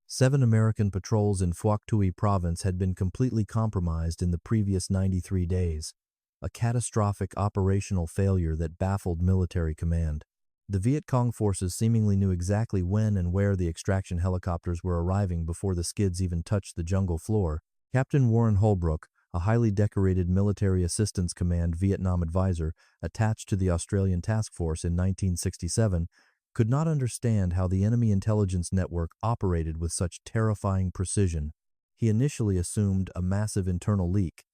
7 American patrols in Phuoc Tuy province had been completely compromised in the previous 93 days, a catastrophic operational failure that baffled military command. The Viet Cong forces seemingly knew exactly when and where the extraction helicopters were arriving before the skids even touched the jungle floor. Captain Warren Holbrook, a highly decorated Military Assistance Command Vietnam advisor attached to the Australian Task Force in 1967, could not understand how the enemy intelligence network operated with such terrifying precision. He initially assumed a massive internal leak,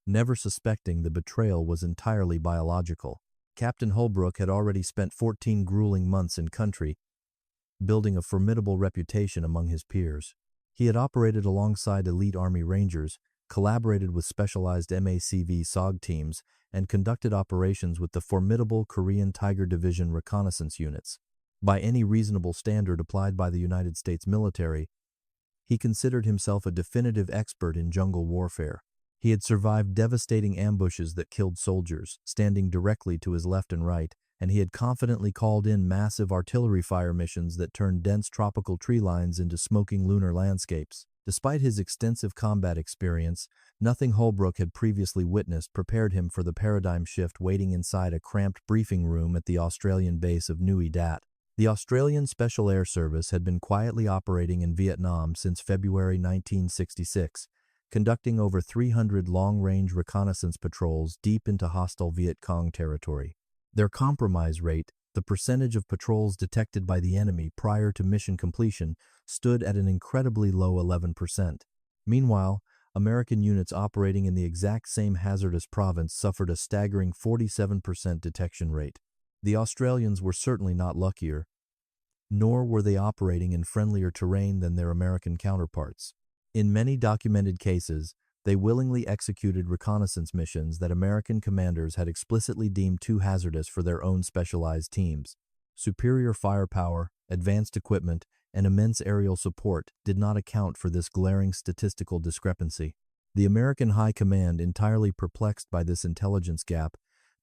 never suspecting the betrayal was entirely biological. Captain Holbrook had already spent 14 grueling months in country, building a formidable reputation among his peers. He had operated alongside elite Army Rangers, collaborated with specialized MACV SOG teams, and conducted operations with the formidable Korean Tiger Division reconnaissance units. By any reasonable standard applied by the United States military, he considered himself a definitive expert in jungle warfare. He had survived devastating ambushes that killed soldiers, standing directly to his left and right, and he had confidently called in massive artillery fire missions that turned dense tropical tree lines into smoking lunar landscapes. Despite his extensive combat experience, nothing Holbrook had previously witnessed prepared him for the paradigm shift waiting inside a cramped briefing room at the Australian base of Nui Dat. The Australian Special Air Service had been quietly operating in Vietnam since February 1966, conducting over 300 long-range reconnaissance patrols deep into hostile Viet Cong territory. Their compromise rate, the percentage of patrols detected by the enemy prior to mission completion, stood at an incredibly low 11%. Meanwhile, American units operating in the exact same hazardous province suffered a staggering 47% detection rate. The Australians were certainly not luckier, nor were they operating in friendlier terrain than their American counterparts. In many documented cases, they willingly executed reconnaissance missions that American commanders had explicitly deemed too hazardous for their own specialized teams. Superior firepower, advanced equipment, and immense aerial support did not account for this glaring statistical discrepancy. The American High Command, entirely perplexed by this intelligence gap,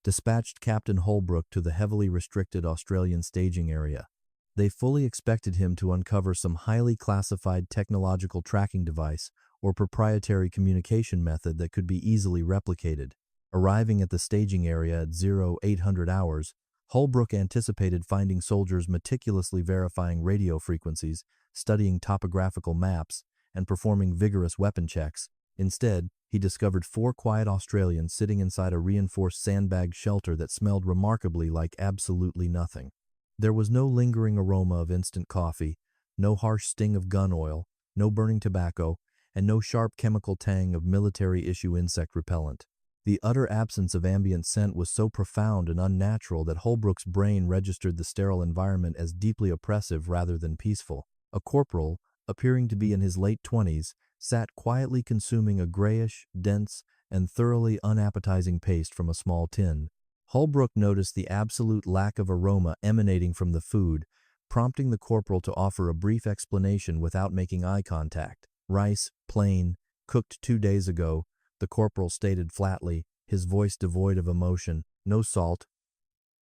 dispatched Captain Holbrook to the heavily restricted Australian staging area. They fully expected him to uncover some highly classified technological tracking device or proprietary communication method that could be easily replicated. Arriving at the staging area at 0800 hours, Holbrook anticipated finding soldiers meticulously verifying radio frequencies, studying topographical maps, and performing vigorous weapon checks. Instead, he discovered 4 quiet Australians sitting inside a reinforced sandbag shelter that smelled remarkably like absolutely nothing. There was no lingering aroma of instant coffee, no harsh sting of gun oil, no burning tobacco, and no sharp chemical tang of military-issue insect repellent. The utter absence of ambient scent was so profound and unnatural that Holbrook's brain registered the sterile environment as deeply oppressive rather than peaceful. A corporal, appearing to be in his late 20s, sat quietly consuming a grayish, dense, and thoroughly unappetizing paste from a small tin. Holbrook noticed the absolute lack of aroma emanating from the food, prompting the corporal to offer a brief explanation without making eye contact. "Rice, plain, cooked 2 days ago," the corporal stated flatly, his voice devoid of emotion. "No salt,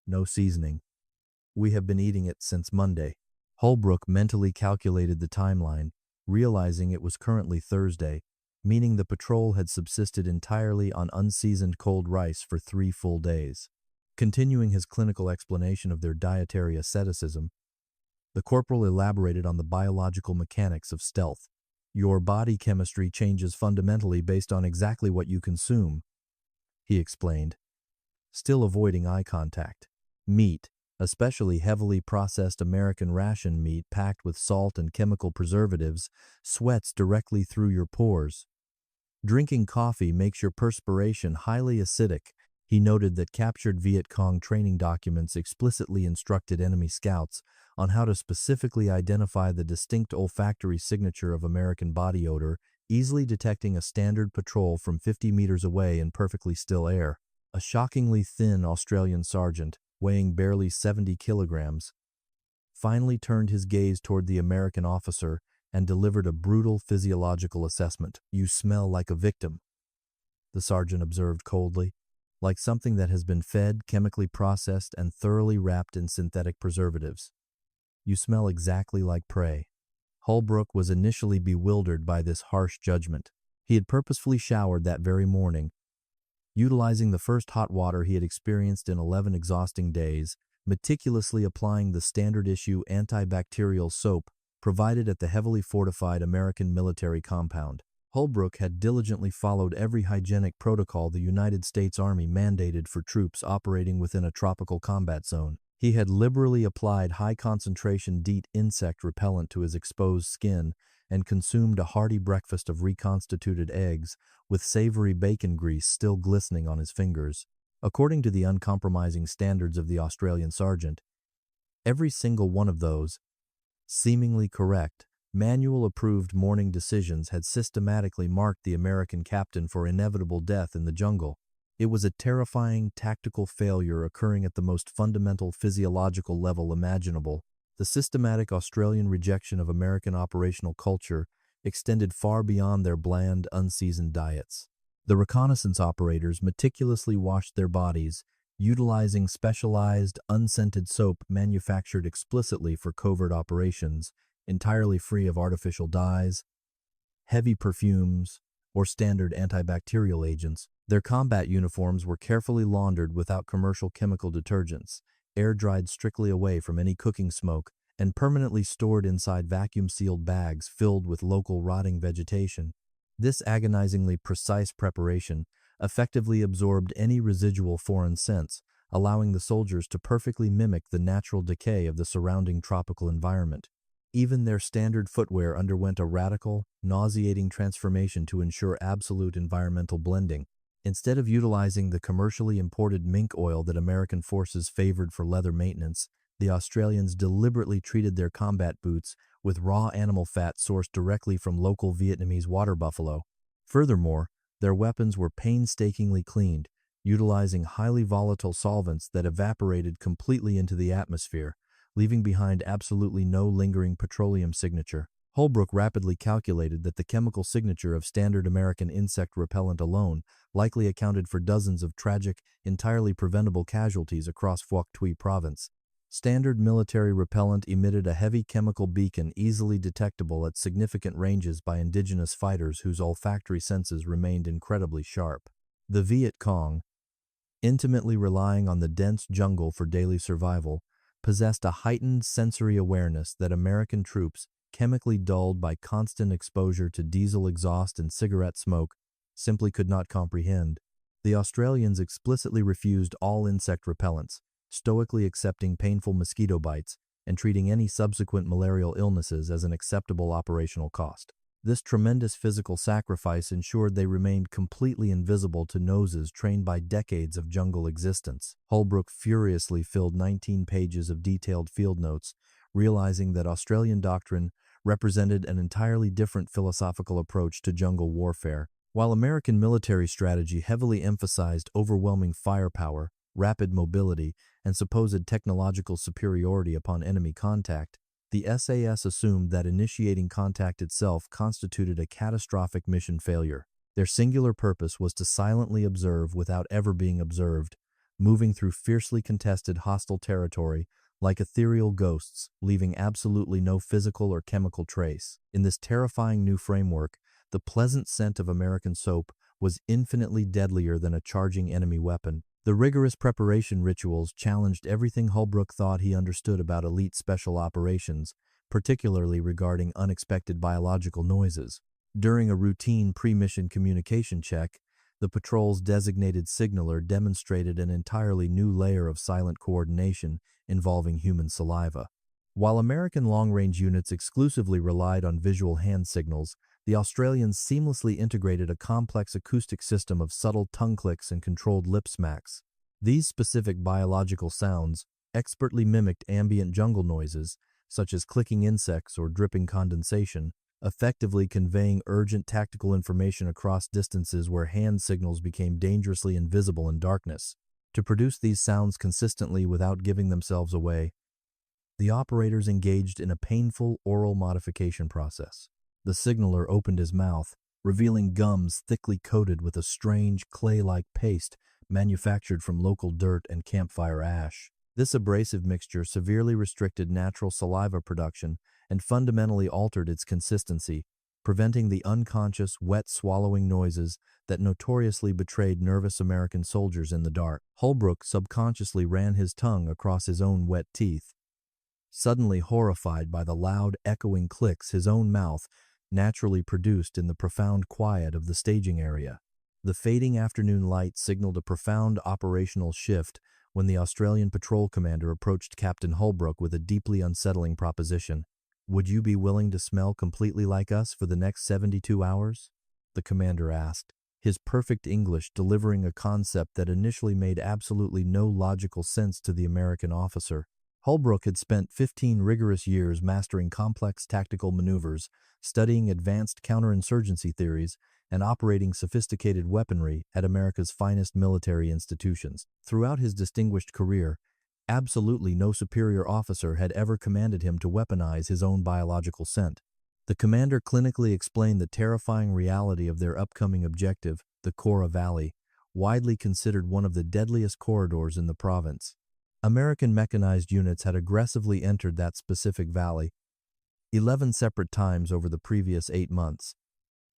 no seasoning. We have been eating it since Monday." Holbrook mentally calculated the timeline, realizing it was currently Thursday, meaning the patrol had subsisted entirely on unseasoned cold rice for 3 full days. Continuing his clinical explanation of their dietary asceticism, the corporal elaborated on the biological mechanics of stealth. "Your body chemistry changes fundamentally based on exactly what you consume," he explained, still avoiding eye contact. "Meat, especially heavily processed American ration meat packed with salt and chemical preservatives, sweats directly through your pores. Drinking coffee makes your perspiration highly acidic." He noted that captured Viet Cong training documents explicitly instructed enemy scouts on how to specifically identify the distinct olfactory signature of American body odor, easily detecting a standard patrol from 50 meters away in perfectly still air. A shockingly thin Australian sergeant, weighing barely 70 kilograms, finally turned his gaze toward the American officer and delivered a brutal physiological assessment. "You smell like a victim," the sergeant observed coldly, "like something that has been fed, chemically processed, and thoroughly wrapped in synthetic preservatives. You smell exactly like prey." Holbrook was initially bewildered by this harsh judgment. He had purposefully showered that very morning, utilizing the first hot water he had experienced in 11 exhausting days, meticulously applying the standard-issue antibacterial soap provided at the heavily fortified American military compound. Holbrook had diligently followed every hygienic protocol the United States Army mandated for troops operating within a tropical combat zone. He had liberally applied high-concentration DEET insect repellent to his exposed skin and consumed a hearty breakfast of reconstituted eggs with savory bacon grease still glistening on his fingers. According to the uncompromising standards of the Australian sergeant, every single one of those, seemingly correct, manual-approved morning decisions had systematically marked the American captain for inevitable death in the jungle. It was a terrifying tactical failure occurring at the most fundamental physiological level imaginable. The systematic Australian rejection of American operational culture extended far beyond their bland, unseasoned diets. The reconnaissance operators meticulously washed their bodies, utilizing specialized, unscented soap manufactured explicitly for covert operations, entirely free of artificial dyes, heavy perfumes, or standard antibacterial agents. Their combat uniforms were carefully laundered without commercial chemical detergents, air-dried strictly away from any cooking smoke, and permanently stored inside vacuum-sealed bags filled with local rotting vegetation. This agonizingly precise preparation effectively absorbed any residual foreign scents, allowing the soldiers to perfectly mimic the natural decay of the surrounding tropical environment. Even their standard footwear underwent a radical, nauseating transformation to ensure absolute environmental blending. Instead of utilizing the commercially imported mink oil that American forces favored for leather maintenance, the Australians deliberately treated their combat boots with raw animal fat sourced directly from local Vietnamese water buffalo. Furthermore, their weapons were painstakingly cleaned, utilizing highly volatile solvents that evaporated completely into the atmosphere, leaving behind absolutely no lingering petroleum signature. Holbrook rapidly calculated that the chemical signature of standard American insect repellent alone likely accounted for dozens of tragic, entirely preventable casualties across Phuoc Tuy province. Standard military repellent emitted a heavy chemical beacon easily detectable at significant ranges by indigenous fighters whose olfactory senses remained incredibly sharp. The Viet Cong, intimately relying on the dense jungle for daily survival, possessed a heightened sensory awareness that American troops, chemically dulled by constant exposure to diesel exhaust and cigarette smoke, simply could not comprehend. The Australians explicitly refused all insect repellents, stoically accepting painful mosquito bites and treating any subsequent malarial illnesses as an acceptable operational cost. This tremendous physical sacrifice ensured they remained completely invisible to noses trained by decades of jungle existence. Holbrook furiously filled 19 pages of detailed field notes, realizing that Australian doctrine represented an entirely different philosophical approach to jungle warfare. While American military strategy heavily emphasized overwhelming firepower, rapid mobility, and supposed technological superiority upon enemy contact, the SAS assumed that initiating contact itself constituted a catastrophic mission failure. Their singular purpose was to silently observe without ever being observed, moving through fiercely contested hostile territory like ethereal ghosts, leaving absolutely no physical or chemical trace. In this terrifying new framework, the pleasant scent of American soap was infinitely deadlier than a charging enemy weapon. The rigorous preparation rituals challenged everything Holbrook thought he understood about elite special operations, particularly regarding unexpected biological noises. During a routine pre-mission communication check, the patrol's designated signaler demonstrated an entirely new layer of silent coordination involving human saliva. While American long-range units exclusively relied on visual hand signals, the Australians seamlessly integrated a complex acoustic system of subtle tongue clicks and controlled lip smacks. These specific biological sounds expertly mimicked ambient jungle noises, such as clicking insects or dripping condensation, effectively conveying urgent tactical information across distances where hand signals became dangerously invisible in darkness. To produce these sounds consistently without giving themselves away, the operators engaged in a painful oral modification process. The signaler opened his mouth, revealing gums thickly coated with a strange clay-like paste manufactured from local dirt and campfire ash. This abrasive mixture severely restricted natural saliva production and fundamentally altered its consistency, preventing the unconscious, wet-swallowing noises that notoriously betrayed nervous American soldiers in the dark. Holbrook subconsciously ran his tongue across his own wet teeth, suddenly horrified by the loud, echoing clicks his own mouth naturally produced in the profound quiet of the staging area. The fading afternoon light signaled a profound operational shift when the Australian patrol commander approached Captain Holbrook with a deeply unsettling proposition. "Would you be willing to smell completely like us for the next 72 hours?" the commander asked, his perfect English delivering a concept that initially made absolutely no logical sense to the American officer. Holbrook had spent 15 rigorous years mastering complex tactical maneuvers, studying advanced counterinsurgency theories, and operating sophisticated weaponry at America's finest military institutions. Throughout his distinguished career, absolutely no superior officer had ever commanded him to weaponize his own biological scent. The commander clinically explained the terrifying reality of their upcoming objective, the Cora Valley, widely considered one of the deadliest corridors in the province. American mechanized units had aggressively entered that specific valley 11 separate times over the previous 8 months,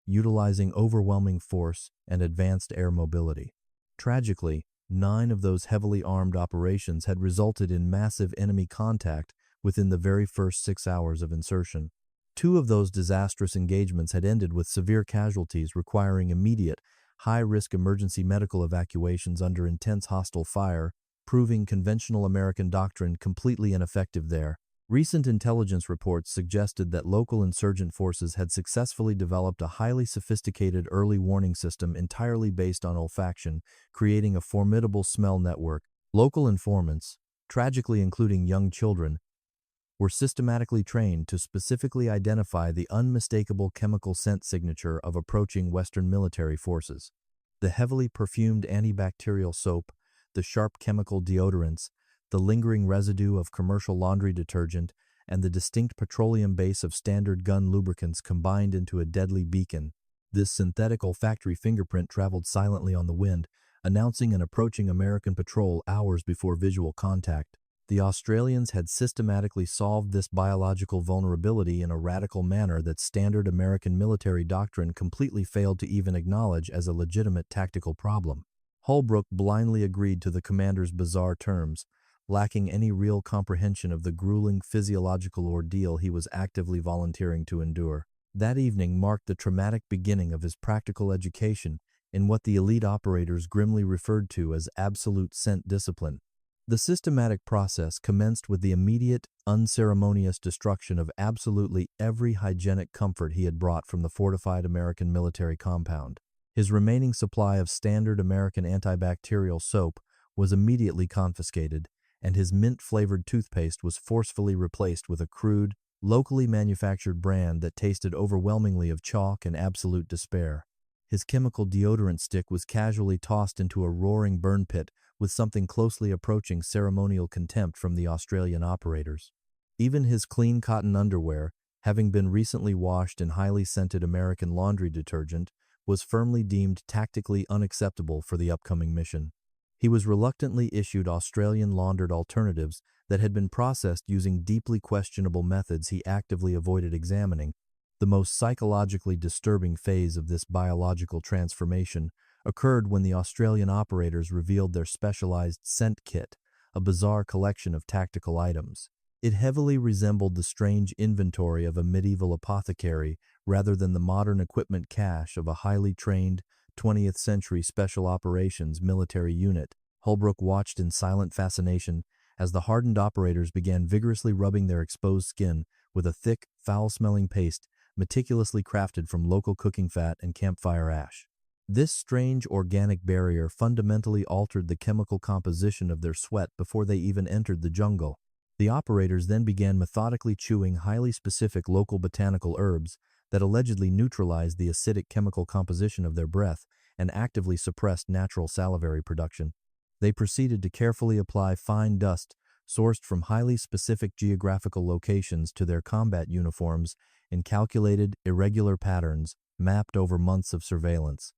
utilizing overwhelming force and advanced air mobility. Tragically, 9 of those heavily armed operations had resulted in massive enemy contact within the very first 6 hours of insertion. 2 of those disastrous engagements had ended with severe casualties requiring immediate, high-risk emergency medical evacuations under intense hostile fire, proving conventional American doctrine completely ineffective there. Recent intelligence reports suggested that local insurgent forces had successfully developed a highly sophisticated early warning system entirely based on olfaction, creating a formidable smell network. Local informants, tragically including young children, were systematically trained to specifically identify the unmistakable chemical scent signature of approaching Western military forces. The heavily perfumed antibacterial soap, the sharp chemical deodorants, the lingering residue of commercial laundry detergent, and the distinct petroleum base of standard gun lubricants combined into a deadly beacon. This synthetic olfactory fingerprint traveled silently on the wind, announcing an approaching American patrol hours before visual contact. The Australians had systematically solved this biological vulnerability in a radical manner that standard American military doctrine completely failed to even acknowledge as a legitimate tactical problem. Holbrook blindly agreed to the commander's bizarre terms, lacking any real comprehension of the grueling physiological ordeal he was actively volunteering to endure. That evening marked the traumatic beginning of his practical education in what the elite operators grimly referred to as absolute scent discipline. The systematic process commenced with the immediate, unceremonious destruction of absolutely every hygienic comfort he had brought from the fortified American military compound. His remaining supply of standard American antibacterial soap was immediately confiscated, and his mint-flavored toothpaste was forcefully replaced with a crude, locally manufactured brand that tasted overwhelmingly of chalk and absolute despair. His chemical deodorant stick was casually tossed into a roaring burn pit with something closely approaching ceremonial contempt from the Australian operators. Even his clean cotton underwear, having been recently washed in highly scented American laundry detergent, was firmly deemed tactically unacceptable for the upcoming mission. He was reluctantly issued Australian laundered alternatives that had been processed using deeply questionable methods he actively avoided examining. The most psychologically disturbing phase of this biological transformation occurred when the Australian operators revealed their specialized scent kit, a bizarre collection of tactical items. It heavily resembled the strange inventory of a medieval apothecary rather than the modern equipment cache of a highly trained 20th century special operations military unit. Holbrook watched in silent fascination as the hardened operators began vigorously rubbing their exposed skin with a thick, foul-smelling paste meticulously crafted from local cooking fat and campfire ash. This strange organic barrier fundamentally altered the chemical composition of their sweat before they even entered the jungle. The operators then began methodically chewing highly specific local botanical herbs that allegedly neutralized the acidic chemical composition of their breath and actively suppressed natural salivary production. They proceeded to carefully apply fine dust sourced from highly specific geographical locations to their combat uniforms in calculated, irregular patterns mapped over months of surveillance.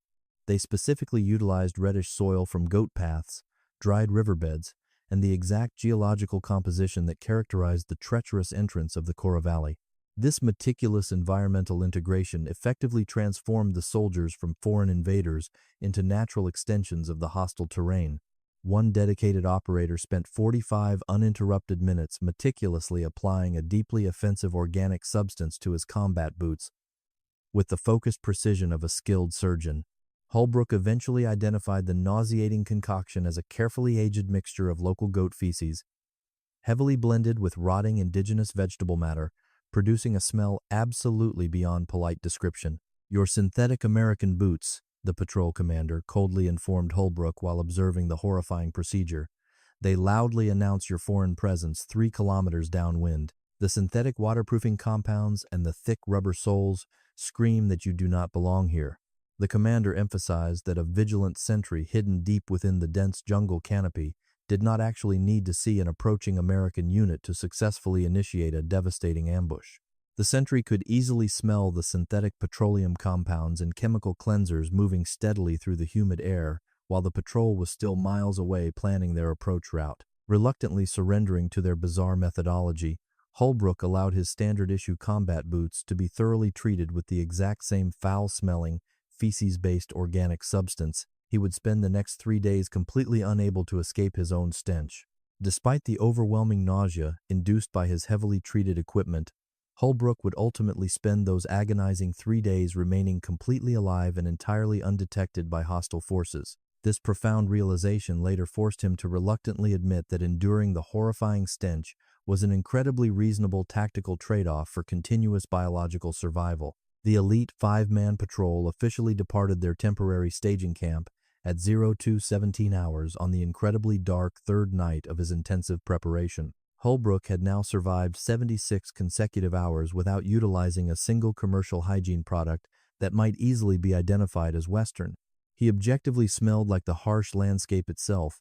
They specifically utilized reddish soil from goat paths, dried riverbeds, and the exact geological composition that characterized the treacherous entrance of the Cora Valley. This meticulous environmental integration effectively transformed the soldiers from foreign invaders into natural extensions of the hostile terrain. One dedicated operator spent 45 uninterrupted minutes meticulously applying a deeply offensive organic substance to his combat boots, with the focused precision of a skilled surgeon. Holbrook eventually identified the nauseating concoction as a carefully aged mixture of local goat feces, heavily blended with rotting indigenous vegetable matter, producing a smell absolutely beyond polite description. "Your synthetic American boots," the patrol commander coldly informed Holbrook while observing the horrifying procedure. "They loudly announce your foreign presence 3 kilometers downwind. The synthetic waterproofing compounds and the thick rubber soles scream that you do not belong here." The commander emphasized that a vigilant sentry hidden deep within the dense jungle canopy did not actually need to see an approaching American unit to successfully initiate a devastating ambush. The sentry could easily smell the synthetic petroleum compounds and chemical cleansers moving steadily through the humid air, while the patrol was still miles away planning their approach route. Reluctantly surrendering to their bizarre methodology, Holbrook allowed his standard-issue combat boots to be thoroughly treated with the exact same foul-smelling, feces-based organic substance. He would spend the next 3 days completely unable to escape his own stench. Despite the overwhelming nausea induced by his heavily treated equipment, Holbrook would ultimately spend those agonizing 3 days remaining completely alive and entirely undetected by hostile forces. This profound realization later forced him to reluctantly admit that enduring the horrifying stench was an incredibly reasonable tactical trade-off for continuous biological survival. The elite 5-man patrol officially departed their temporary staging camp at 02:17 hours on the incredibly dark third night of his intensive preparation. Holbrook had now survived 76 consecutive hours without utilizing a single commercial hygiene product that might easily be identified as Western. He objectively smelled like the harsh landscape itself,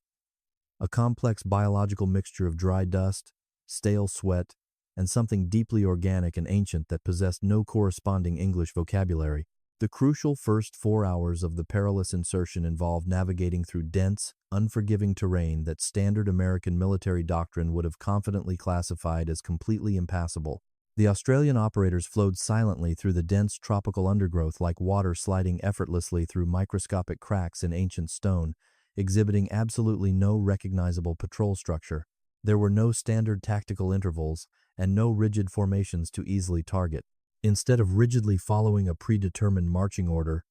a complex biological mixture of dry dust, stale sweat, and something deeply organic and ancient that possessed no corresponding English vocabulary. The crucial first 4 hours of the perilous insertion involved navigating through dense, unforgiving terrain that standard American military doctrine would have confidently classified as completely impassable. The Australian operators flowed silently through the dense tropical undergrowth like water sliding effortlessly through microscopic cracks in ancient stone, exhibiting absolutely no recognizable patrol structure. There were no standard tactical intervals and no rigid formations to easily target. Instead of rigidly following a predetermined marching order,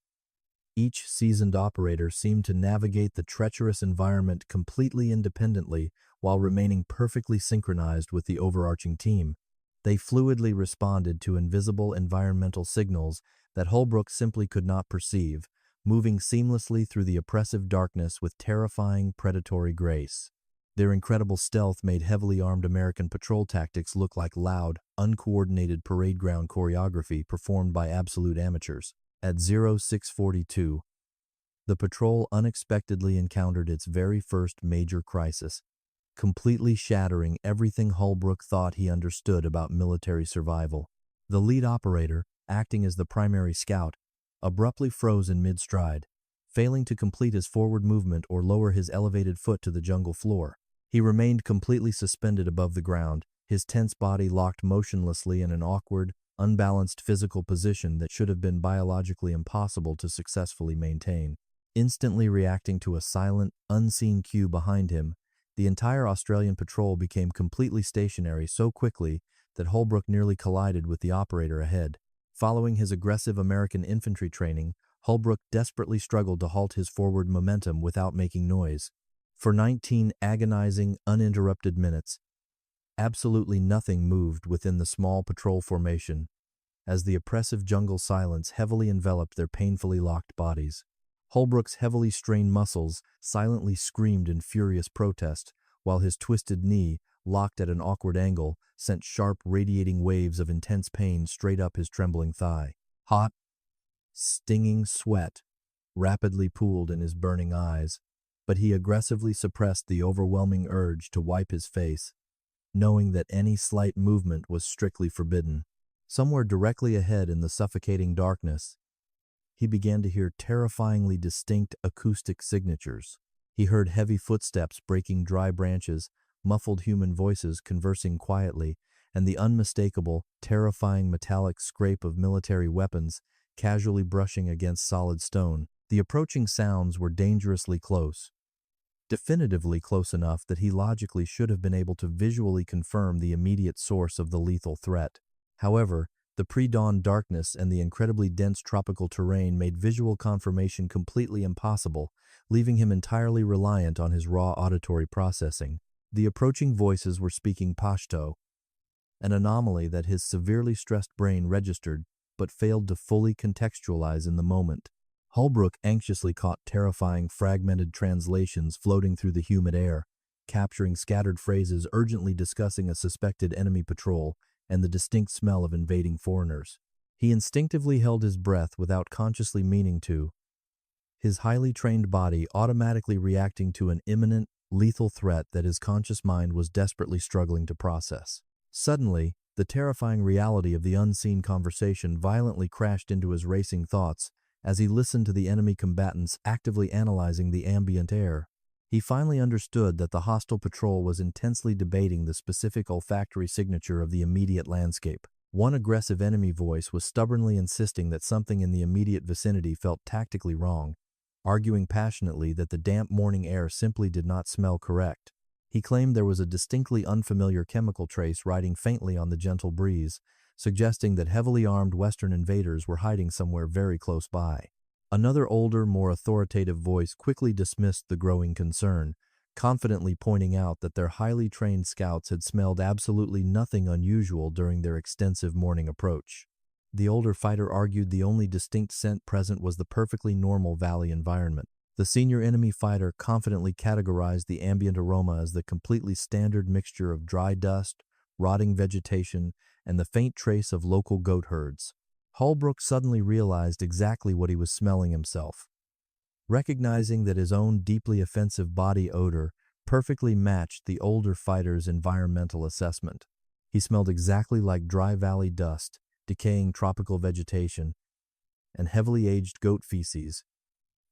each seasoned operator seemed to navigate the treacherous environment completely independently while remaining perfectly synchronized with the overarching team. They fluidly responded to invisible environmental signals that Holbrook simply could not perceive, moving seamlessly through the oppressive darkness with terrifying predatory grace. Their incredible stealth made heavily armed American patrol tactics look like loud, uncoordinated parade ground choreography performed by absolute amateurs. At 0642, the patrol unexpectedly encountered its very first major crisis, completely shattering everything Holbrook thought he understood about military survival. The lead operator, acting as the primary scout, abruptly froze in mid-stride, failing to complete his forward movement or lower his elevated foot to the jungle floor. He remained completely suspended above the ground, his tense body locked motionlessly in an awkward, unbalanced physical position that should have been biologically impossible to successfully maintain. Instantly reacting to a silent, unseen cue behind him, the entire Australian patrol became completely stationary so quickly that Holbrook nearly collided with the operator ahead. Following his aggressive American infantry training, Holbrook desperately struggled to halt his forward momentum without making noise. For 19 agonizing, uninterrupted minutes, absolutely nothing moved within the small patrol formation, as the oppressive jungle silence heavily enveloped their painfully locked bodies. Holbrook's heavily strained muscles silently screamed in furious protest, while his twisted knee, locked at an awkward angle, sent sharp, radiating waves of intense pain straight up his trembling thigh. Hot, stinging sweat rapidly pooled in his burning eyes, but he aggressively suppressed the overwhelming urge to wipe his face, knowing that any slight movement was strictly forbidden. Somewhere directly ahead in the suffocating darkness, he began to hear terrifyingly distinct acoustic signatures. He heard heavy footsteps breaking dry branches, muffled human voices conversing quietly, and the unmistakable, terrifying metallic scrape of military weapons casually brushing against solid stone. The approaching sounds were dangerously close, definitively close enough that he logically should have been able to visually confirm the immediate source of the lethal threat. However, the pre-dawn darkness and the incredibly dense tropical terrain made visual confirmation completely impossible, leaving him entirely reliant on his raw auditory processing. The approaching voices were speaking Pashto, an anomaly that his severely stressed brain registered but failed to fully contextualize in the moment. Holbrook anxiously caught terrifying fragmented translations floating through the humid air, capturing scattered phrases urgently discussing a suspected enemy patrol and the distinct smell of invading foreigners. He instinctively held his breath without consciously meaning to, his highly trained body automatically reacting to an imminent, lethal threat that his conscious mind was desperately struggling to process. Suddenly, the terrifying reality of the unseen conversation violently crashed into his racing thoughts as he listened to the enemy combatants actively analyzing the ambient air. He finally understood that the hostile patrol was intensely debating the specific olfactory signature of the immediate landscape. One aggressive enemy voice was stubbornly insisting that something in the immediate vicinity felt tactically wrong, arguing passionately that the damp morning air simply did not smell correct. He claimed there was a distinctly unfamiliar chemical trace riding faintly on the gentle breeze, suggesting that heavily armed Western invaders were hiding somewhere very close by. Another older, more authoritative voice quickly dismissed the growing concern, confidently pointing out that their highly trained scouts had smelled absolutely nothing unusual during their extensive morning approach. The older fighter argued the only distinct scent present was the perfectly normal valley environment. The senior enemy fighter confidently categorized the ambient aroma as the completely standard mixture of dry dust, rotting vegetation, and the faint trace of local goat herds. Holbrook suddenly realized exactly what he was smelling himself. Recognizing that his own deeply offensive body odor perfectly matched the older fighter's environmental assessment. He smelled exactly like dry valley dust, decaying tropical vegetation, and heavily aged goat feces,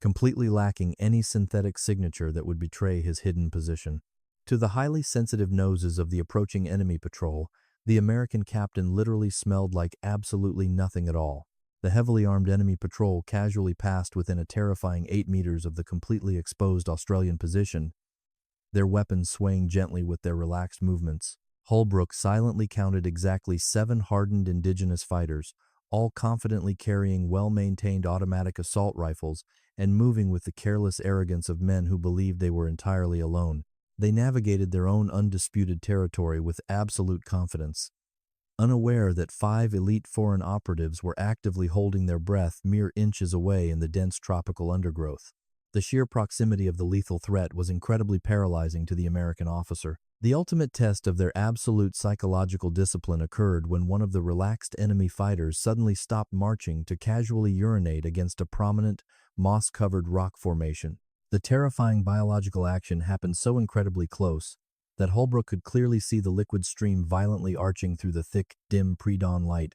completely lacking any synthetic signature that would betray his hidden position. To the highly sensitive noses of the approaching enemy patrol, the American captain literally smelled like absolutely nothing at all. The heavily armed enemy patrol casually passed within a terrifying 8 meters of the completely exposed Australian position, their weapons swaying gently with their relaxed movements. Holbrook silently counted exactly 7 hardened indigenous fighters, all confidently carrying well-maintained automatic assault rifles and moving with the careless arrogance of men who believed they were entirely alone. They navigated their own undisputed territory with absolute confidence, unaware that 5 elite foreign operatives were actively holding their breath mere inches away in the dense tropical undergrowth. The sheer proximity of the lethal threat was incredibly paralyzing to the American officer. The ultimate test of their absolute psychological discipline occurred when one of the relaxed enemy fighters suddenly stopped marching to casually urinate against a prominent, moss-covered rock formation. The terrifying biological action happened so incredibly close that Holbrook could clearly see the liquid stream violently arching through the thick, dim pre-dawn light,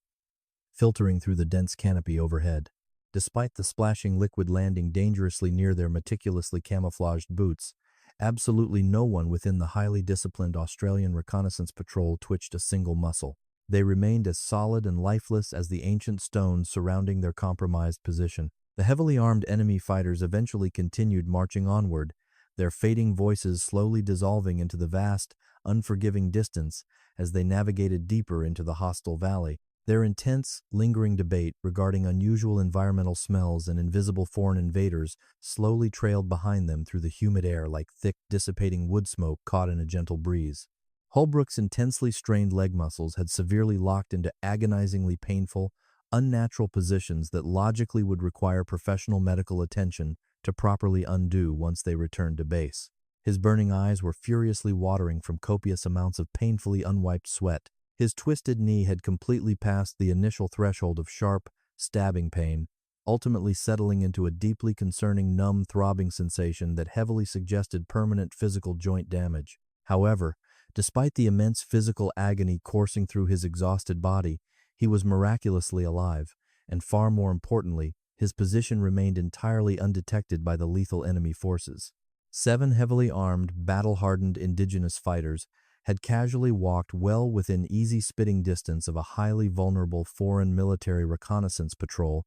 filtering through the dense canopy overhead. Despite the splashing liquid landing dangerously near their meticulously camouflaged boots, absolutely no one within the highly disciplined Australian reconnaissance patrol twitched a single muscle. They remained as solid and lifeless as the ancient stones surrounding their compromised position. The heavily armed enemy fighters eventually continued marching onward, their fading voices slowly dissolving into the vast, unforgiving distance as they navigated deeper into the hostile valley. Their intense, lingering debate regarding unusual environmental smells and invisible foreign invaders slowly trailed behind them through the humid air like thick, dissipating wood smoke caught in a gentle breeze. Holbrook's intensely strained leg muscles had severely locked into agonizingly painful, unnatural positions that logically would require professional medical attention to properly undo once they returned to base. His burning eyes were furiously watering from copious amounts of painfully unwiped sweat. His twisted knee had completely passed the initial threshold of sharp, stabbing pain, ultimately settling into a deeply concerning numb throbbing sensation that heavily suggested permanent physical joint damage. However, despite the immense physical agony coursing through his exhausted body, he was miraculously alive, and far more importantly, his position remained entirely undetected by the lethal enemy forces. 7 heavily armed, battle-hardened indigenous fighters had casually walked well within easy spitting distance of a highly vulnerable foreign military reconnaissance patrol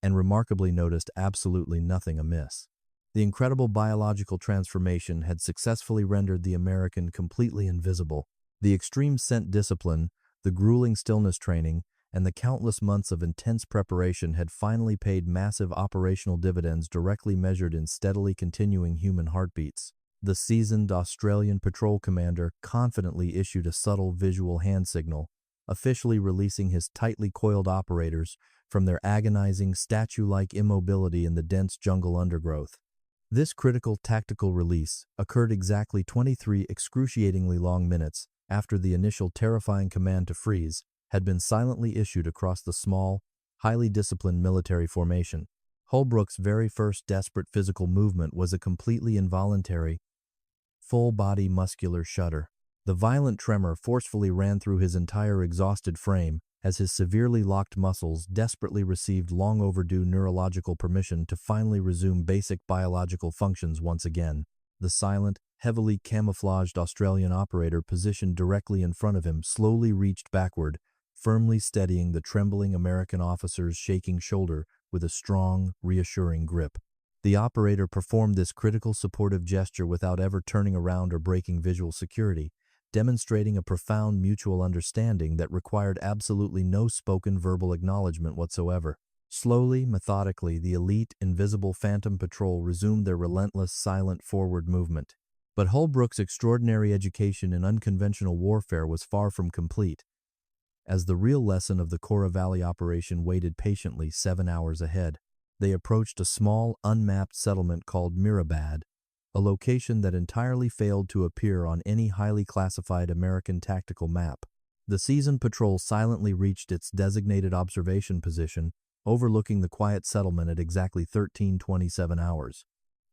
and remarkably noticed absolutely nothing amiss. The incredible biological transformation had successfully rendered the American completely invisible. The extreme scent discipline, the grueling stillness training, and the countless months of intense preparation had finally paid massive operational dividends directly measured in steadily continuing human heartbeats. The seasoned Australian patrol commander confidently issued a subtle visual hand signal, officially releasing his tightly coiled operators from their agonizing, statue-like immobility in the dense jungle undergrowth. This critical tactical release occurred exactly 23 excruciatingly long minutes after the initial terrifying command to freeze had been silently issued across the small, highly disciplined military formation. Holbrook's very first desperate physical movement was a completely involuntary, full-body muscular shudder. The violent tremor forcefully ran through his entire exhausted frame as his severely locked muscles desperately received long-overdue neurological permission to finally resume basic biological functions once again. The silent, heavily camouflaged Australian operator positioned directly in front of him slowly reached backward, firmly steadying the trembling American officer's shaking shoulder with a strong, reassuring grip. The operator performed this critical supportive gesture without ever turning around or breaking visual security, demonstrating a profound mutual understanding that required absolutely no spoken verbal acknowledgement whatsoever. Slowly, methodically, the elite, invisible Phantom Patrol resumed their relentless, silent forward movement. But Holbrook's extraordinary education in unconventional warfare was far from complete, as the real lesson of the Cora Valley operation waited patiently 7 hours ahead. They approached a small, unmapped settlement called Mirabad, a location that entirely failed to appear on any highly classified American tactical map. The seasoned patrol silently reached its designated observation position, overlooking the quiet settlement at exactly 13:27 hours.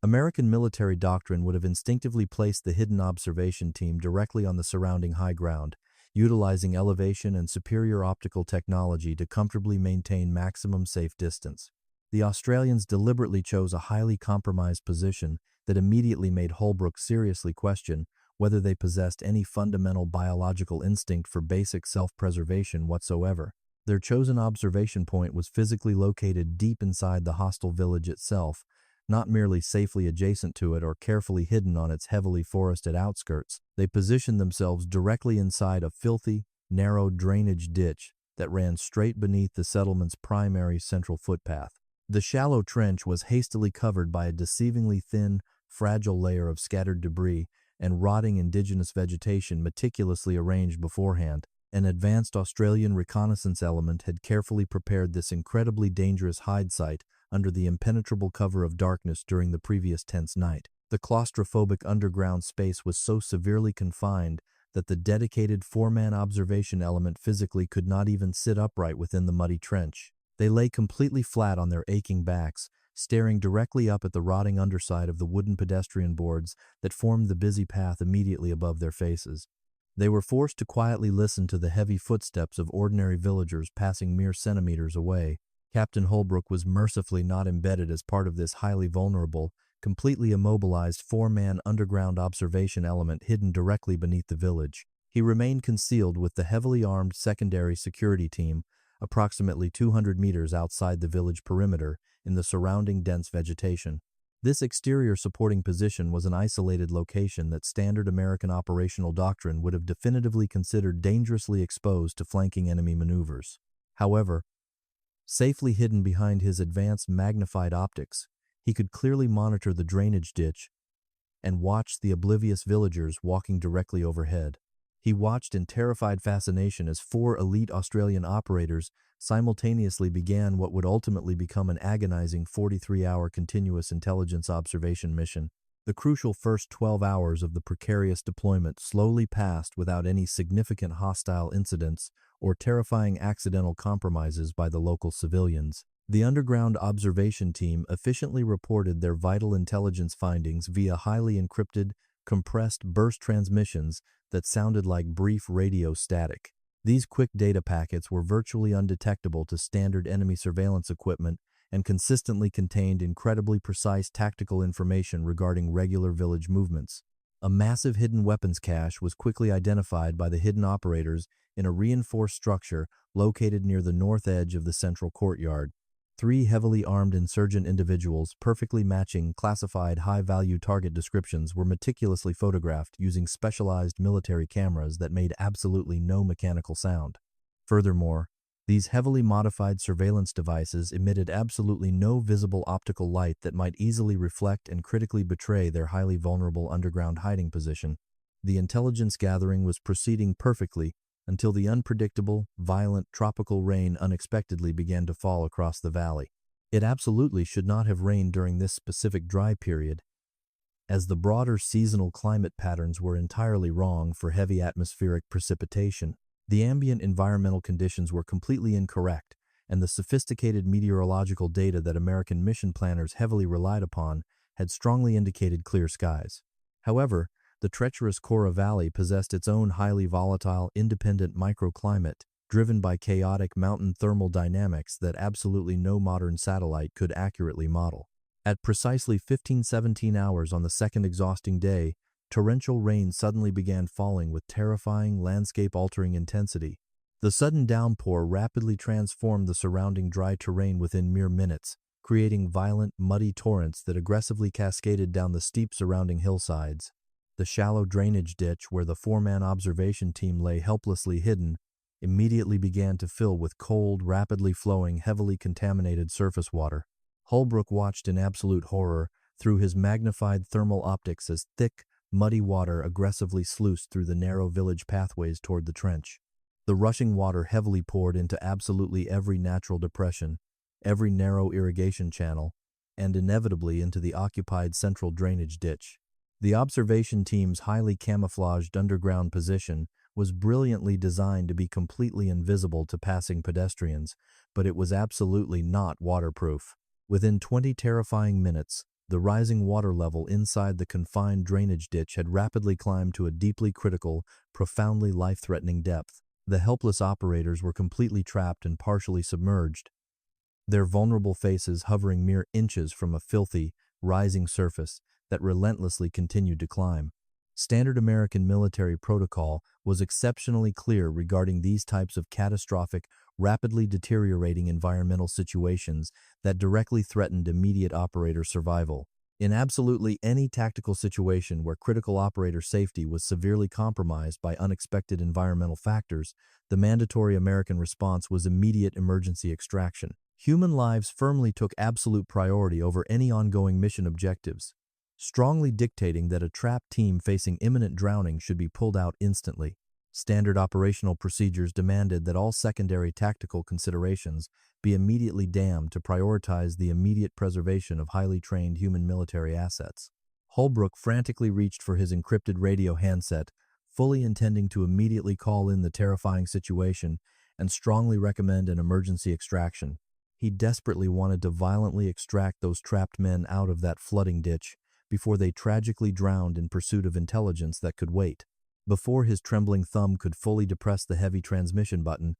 American military doctrine would have instinctively placed the hidden observation team directly on the surrounding high ground, utilizing elevation and superior optical technology to comfortably maintain maximum safe distance. The Australians deliberately chose a highly compromised position that immediately made Holbrook seriously question whether they possessed any fundamental biological instinct for basic self-preservation whatsoever. Their chosen observation point was physically located deep inside the hostile village itself, not merely safely adjacent to it or carefully hidden on its heavily forested outskirts. They positioned themselves directly inside a filthy, narrow drainage ditch that ran straight beneath the settlement's primary central footpath. The shallow trench was hastily covered by a deceivingly thin, fragile layer of scattered debris and rotting indigenous vegetation meticulously arranged beforehand. An advanced Australian reconnaissance element had carefully prepared this incredibly dangerous hide site under the impenetrable cover of darkness during the previous tense night. The claustrophobic underground space was so severely confined that the dedicated four-man observation element physically could not even sit upright within the muddy trench. They lay completely flat on their aching backs, staring directly up at the rotting underside of the wooden pedestrian boards that formed the busy path immediately above their faces. They were forced to quietly listen to the heavy footsteps of ordinary villagers passing mere centimeters away. Captain Holbrook was mercifully not embedded as part of this highly vulnerable, completely immobilized four-man underground observation element hidden directly beneath the village. He remained concealed with the heavily armed secondary security team approximately 200 meters outside the village perimeter in the surrounding dense vegetation. This exterior supporting position was an isolated location that standard American operational doctrine would have definitively considered dangerously exposed to flanking enemy maneuvers. However, safely hidden behind his advanced magnified optics, he could clearly monitor the drainage ditch and watch the oblivious villagers walking directly overhead. He watched in terrified fascination as 4 elite Australian operators simultaneously began what would ultimately become an agonizing 43-hour continuous intelligence observation mission. The crucial first 12 hours of the precarious deployment slowly passed without any significant hostile incidents or terrifying accidental compromises by the local civilians. The underground observation team efficiently reported their vital intelligence findings via highly encrypted, compressed burst transmissions that sounded like brief radio static. These quick data packets were virtually undetectable to standard enemy surveillance equipment and consistently contained incredibly precise tactical information regarding regular village movements. A massive hidden weapons cache was quickly identified by the hidden operators in a reinforced structure located near the north edge of the central courtyard. Three heavily armed insurgent individuals, perfectly matching classified high-value target descriptions, were meticulously photographed using specialized military cameras that made absolutely no mechanical sound. Furthermore, these heavily modified surveillance devices emitted absolutely no visible optical light that might easily reflect and critically betray their highly vulnerable underground hiding position. The intelligence gathering was proceeding perfectly until the unpredictable, violent tropical rain unexpectedly began to fall across the valley. It absolutely should not have rained during this specific dry period, as the broader seasonal climate patterns were entirely wrong for heavy atmospheric precipitation. The ambient environmental conditions were completely incorrect, and the sophisticated meteorological data that American mission planners heavily relied upon had strongly indicated clear skies. However, the treacherous Cora Valley possessed its own highly volatile, independent microclimate, driven by chaotic mountain thermal dynamics that absolutely no modern satellite could accurately model. At precisely 15-17 hours on the second exhausting day, torrential rain suddenly began falling with terrifying, landscape-altering intensity. The sudden downpour rapidly transformed the surrounding dry terrain within mere minutes, creating violent, muddy torrents that aggressively cascaded down the steep surrounding hillsides. The shallow drainage ditch where the four-man observation team lay helplessly hidden immediately began to fill with cold, rapidly flowing, heavily contaminated surface water. Holbrook watched in absolute horror through his magnified thermal optics as thick, muddy water aggressively sluiced through the narrow village pathways toward the trench. The rushing water heavily poured into absolutely every natural depression, every narrow irrigation channel, and inevitably into the occupied central drainage ditch. The observation team's highly camouflaged underground position was brilliantly designed to be completely invisible to passing pedestrians, but it was absolutely not waterproof. Within 20 terrifying minutes, the rising water level inside the confined drainage ditch had rapidly climbed to a deeply critical, profoundly life-threatening depth. The helpless operators were completely trapped and partially submerged, their vulnerable faces hovering mere inches from a filthy, rising surface that relentlessly continued to climb. Standard American military protocol was exceptionally clear regarding these types of catastrophic, rapidly deteriorating environmental situations that directly threatened immediate operator survival. In absolutely any tactical situation where critical operator safety was severely compromised by unexpected environmental factors, the mandatory American response was immediate emergency extraction. Human lives firmly took absolute priority over any ongoing mission objectives, strongly dictating that a trapped team facing imminent drowning should be pulled out instantly. Standard operational procedures demanded that all secondary tactical considerations be immediately damned to prioritize the immediate preservation of highly trained human military assets. Holbrook frantically reached for his encrypted radio handset, fully intending to immediately call in the terrifying situation and strongly recommend an emergency extraction. He desperately wanted to violently extract those trapped men out of that flooding ditch before they tragically drowned in pursuit of intelligence that could wait. Before his trembling thumb could fully depress the heavy transmission button,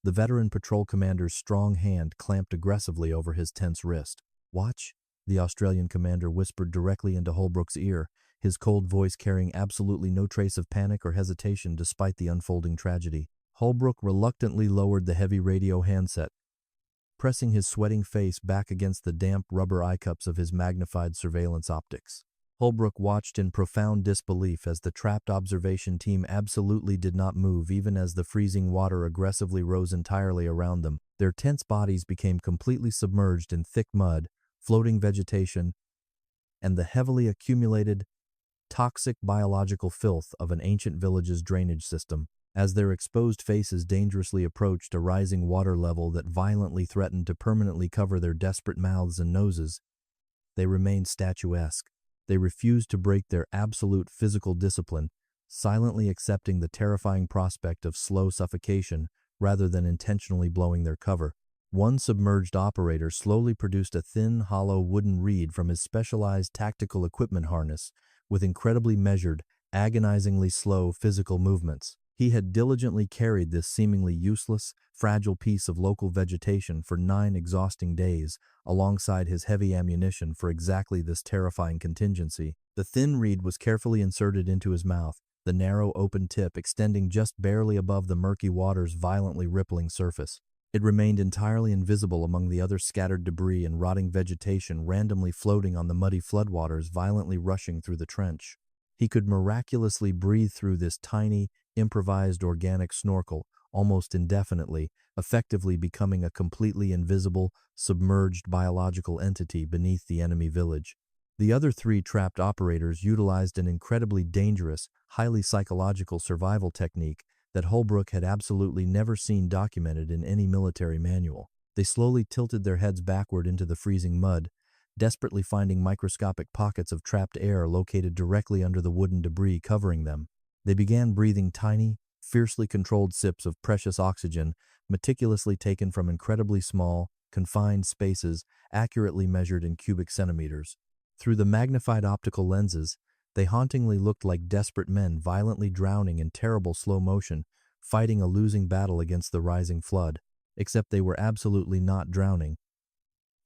the veteran patrol commander's strong hand clamped aggressively over his tense wrist. "Watch," the Australian commander whispered directly into Holbrook's ear, his cold voice carrying absolutely no trace of panic or hesitation despite the unfolding tragedy. Holbrook reluctantly lowered the heavy radio handset, pressing his sweating face back against the damp rubber eye cups of his magnified surveillance optics. Holbrook watched in profound disbelief as the trapped observation team absolutely did not move even as the freezing water aggressively rose entirely around them. Their tense bodies became completely submerged in thick mud, floating vegetation, and the heavily accumulated, toxic biological filth of an ancient village's drainage system. As their exposed faces dangerously approached a rising water level that violently threatened to permanently cover their desperate mouths and noses, they remained statuesque. They refused to break their absolute physical discipline, silently accepting the terrifying prospect of slow suffocation rather than intentionally blowing their cover. One submerged operator slowly produced a thin, hollow wooden reed from his specialized tactical equipment harness with incredibly measured, agonizingly slow physical movements. He had diligently carried this seemingly useless, fragile piece of local vegetation for 9 exhausting days, alongside his heavy ammunition for exactly this terrifying contingency. The thin reed was carefully inserted into his mouth, the narrow open tip extending just barely above the murky water's violently rippling surface. It remained entirely invisible among the other scattered debris and rotting vegetation randomly floating on the muddy floodwaters violently rushing through the trench. He could miraculously breathe through this tiny, improvised organic snorkel almost indefinitely, effectively becoming a completely invisible, submerged biological entity beneath the enemy village. The other 3 trapped operators utilized an incredibly dangerous, highly psychological survival technique that Holbrook had absolutely never seen documented in any military manual. They slowly tilted their heads backward into the freezing mud, desperately finding microscopic pockets of trapped air located directly under the wooden debris covering them. They began breathing tiny, fiercely controlled sips of precious oxygen, meticulously taken from incredibly small, confined spaces accurately measured in cubic centimeters. Through the magnified optical lenses, they hauntingly looked like desperate men violently drowning in terrible slow motion, fighting a losing battle against the rising flood. Except they were absolutely not drowning.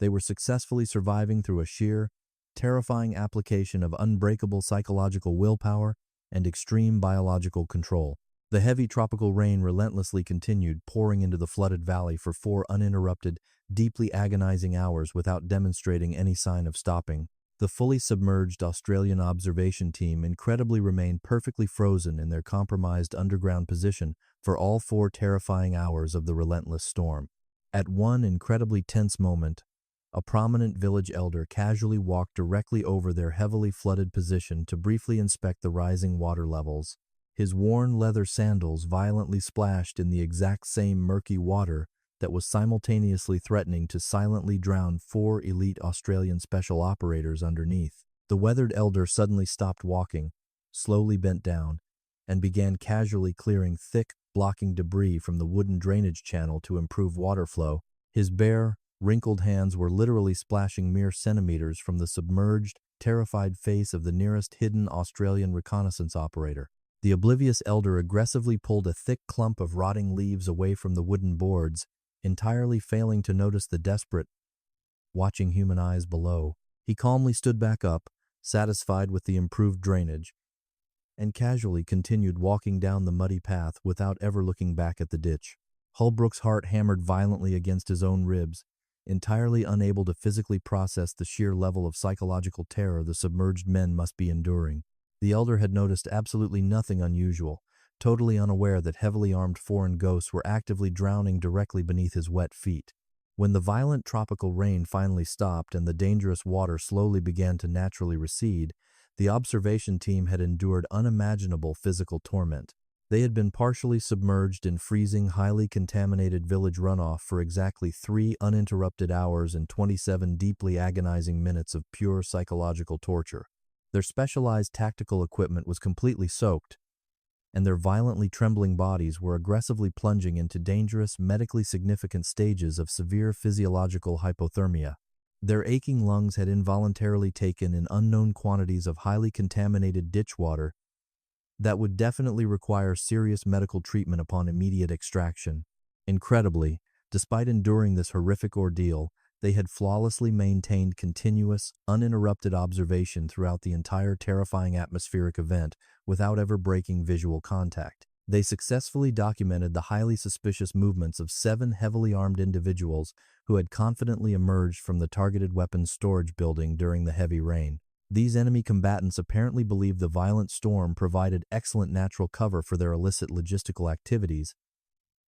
They were successfully surviving through a sheer, terrifying application of unbreakable psychological willpower and extreme biological control. The heavy tropical rain relentlessly continued pouring into the flooded valley for 4 uninterrupted, deeply agonizing hours without demonstrating any sign of stopping. The fully submerged Australian observation team incredibly remained perfectly frozen in their compromised underground position for all 4 terrifying hours of the relentless storm. At one incredibly tense moment, a prominent village elder casually walked directly over their heavily flooded position to briefly inspect the rising water levels. His worn leather sandals violently splashed in the exact same murky water that was simultaneously threatening to silently drown 4 elite Australian special operators underneath. The weathered elder suddenly stopped walking, slowly bent down, and began casually clearing thick, blocking debris from the wooden drainage channel to improve water flow. His bare, wrinkled hands were literally splashing mere centimeters from the submerged, terrified face of the nearest hidden Australian reconnaissance operator. The oblivious elder aggressively pulled a thick clump of rotting leaves away from the wooden boards, entirely failing to notice the desperate, watching human eyes below. He calmly stood back up, satisfied with the improved drainage, and casually continued walking down the muddy path without ever looking back at the ditch. Holbrook's heart hammered violently against his own ribs, entirely unable to physically process the sheer level of psychological terror the submerged men must be enduring. The elder had noticed absolutely nothing unusual, totally unaware that heavily armed foreign ghosts were actively drowning directly beneath his wet feet. When the violent tropical rain finally stopped and the dangerous water slowly began to naturally recede, the observation team had endured unimaginable physical torment. They had been partially submerged in freezing, highly contaminated village runoff for exactly 3 uninterrupted hours and 27 deeply agonizing minutes of pure psychological torture. Their specialized tactical equipment was completely soaked, and their violently trembling bodies were aggressively plunging into dangerous, medically significant stages of severe physiological hypothermia. Their aching lungs had involuntarily taken in unknown quantities of highly contaminated ditch water that would definitely require serious medical treatment upon immediate extraction. Incredibly, despite enduring this horrific ordeal, they had flawlessly maintained continuous, uninterrupted observation throughout the entire terrifying atmospheric event without ever breaking visual contact. They successfully documented the highly suspicious movements of 7 heavily armed individuals who had confidently emerged from the targeted weapons storage building during the heavy rain. These enemy combatants apparently believed the violent storm provided excellent natural cover for their illicit logistical activities,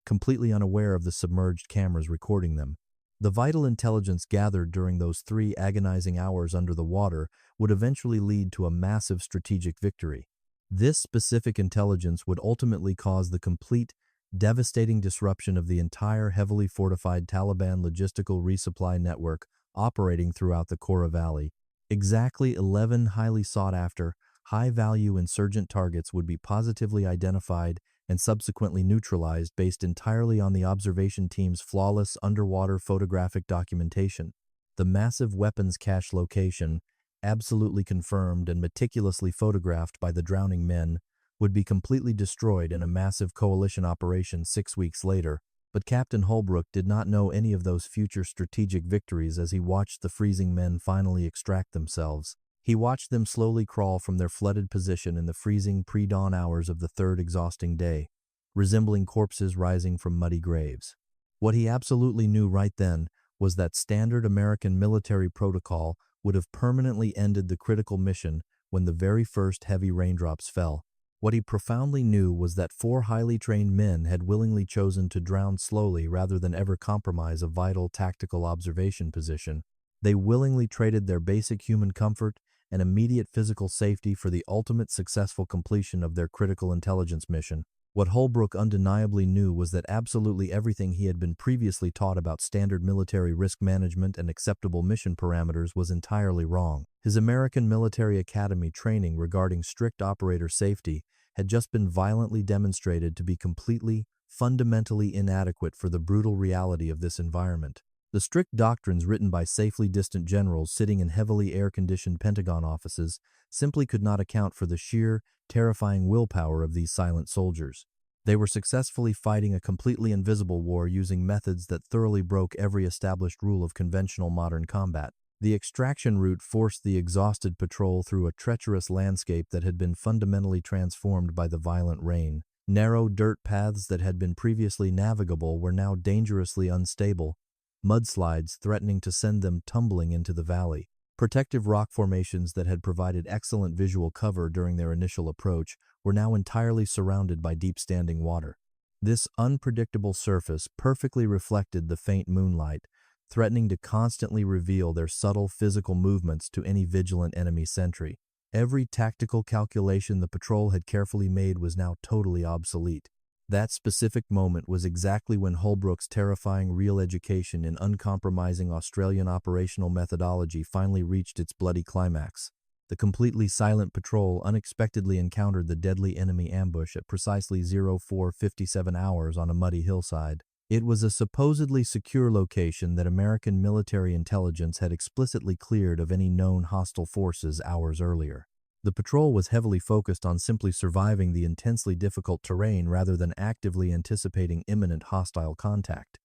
completely unaware of the submerged cameras recording them. The vital intelligence gathered during those 3 agonizing hours under the water would eventually lead to a massive strategic victory. This specific intelligence would ultimately cause the complete, devastating disruption of the entire heavily fortified Taliban logistical resupply network operating throughout the Kora Valley. Exactly 11 highly sought-after, high-value insurgent targets would be positively identified and subsequently neutralized based entirely on the observation team's flawless underwater photographic documentation. The massive weapons cache location, absolutely confirmed and meticulously photographed by the drowning men, would be completely destroyed in a massive coalition operation 6 weeks later, but Captain Holbrook did not know any of those future strategic victories as he watched the freezing men finally extract themselves. He watched them slowly crawl from their flooded position in the freezing pre-dawn hours of the third exhausting day, resembling corpses rising from muddy graves. What he absolutely knew right then was that standard American military protocol would have permanently ended the critical mission when the very first heavy raindrops fell. What he profoundly knew was that 4 highly trained men had willingly chosen to drown slowly rather than ever compromise a vital tactical observation position. They willingly traded their basic human comfort and immediate physical safety for the ultimate successful completion of their critical intelligence mission. What Holbrook undeniably knew was that absolutely everything he had been previously taught about standard military risk management and acceptable mission parameters was entirely wrong. His American military academy training regarding strict operator safety had just been violently demonstrated to be completely, fundamentally inadequate for the brutal reality of this environment. The strict doctrines written by safely distant generals sitting in heavily air-conditioned Pentagon offices simply could not account for the sheer, terrifying willpower of these silent soldiers. They were successfully fighting a completely invisible war using methods that thoroughly broke every established rule of conventional modern combat. The extraction route forced the exhausted patrol through a treacherous landscape that had been fundamentally transformed by the violent rain. Narrow dirt paths that had been previously navigable were now dangerously unstable, mudslides threatening to send them tumbling into the valley. Protective rock formations that had provided excellent visual cover during their initial approach were now entirely surrounded by deep-standing water. This unpredictable surface perfectly reflected the faint moonlight, threatening to constantly reveal their subtle physical movements to any vigilant enemy sentry. Every tactical calculation the patrol had carefully made was now totally obsolete. That specific moment was exactly when Holbrook's terrifying real education in uncompromising Australian operational methodology finally reached its bloody climax. The completely silent patrol unexpectedly encountered the deadly enemy ambush at precisely 04:57 hours on a muddy hillside. It was a supposedly secure location that American military intelligence had explicitly cleared of any known hostile forces hours earlier. The patrol was heavily focused on simply surviving the intensely difficult terrain rather than actively anticipating imminent hostile contact.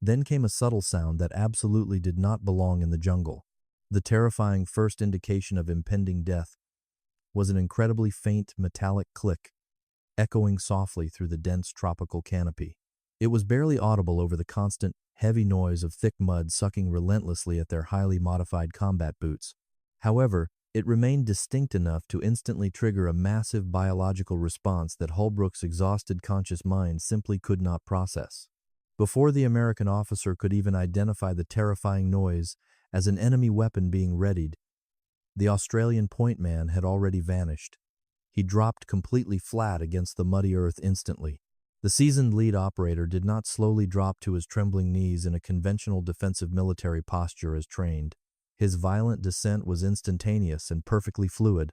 Then came a subtle sound that absolutely did not belong in the jungle. The terrifying first indication of impending death was an incredibly faint metallic click, echoing softly through the dense tropical canopy. It was barely audible over the constant, heavy noise of thick mud sucking relentlessly at their highly modified combat boots. However, it remained distinct enough to instantly trigger a massive biological response that Holbrook's exhausted conscious mind simply could not process. Before the American officer could even identify the terrifying noise as an enemy weapon being readied, the Australian point man had already vanished. He dropped completely flat against the muddy earth instantly. The seasoned lead operator did not slowly drop to his trembling knees in a conventional defensive military posture as trained. His violent descent was instantaneous and perfectly fluid,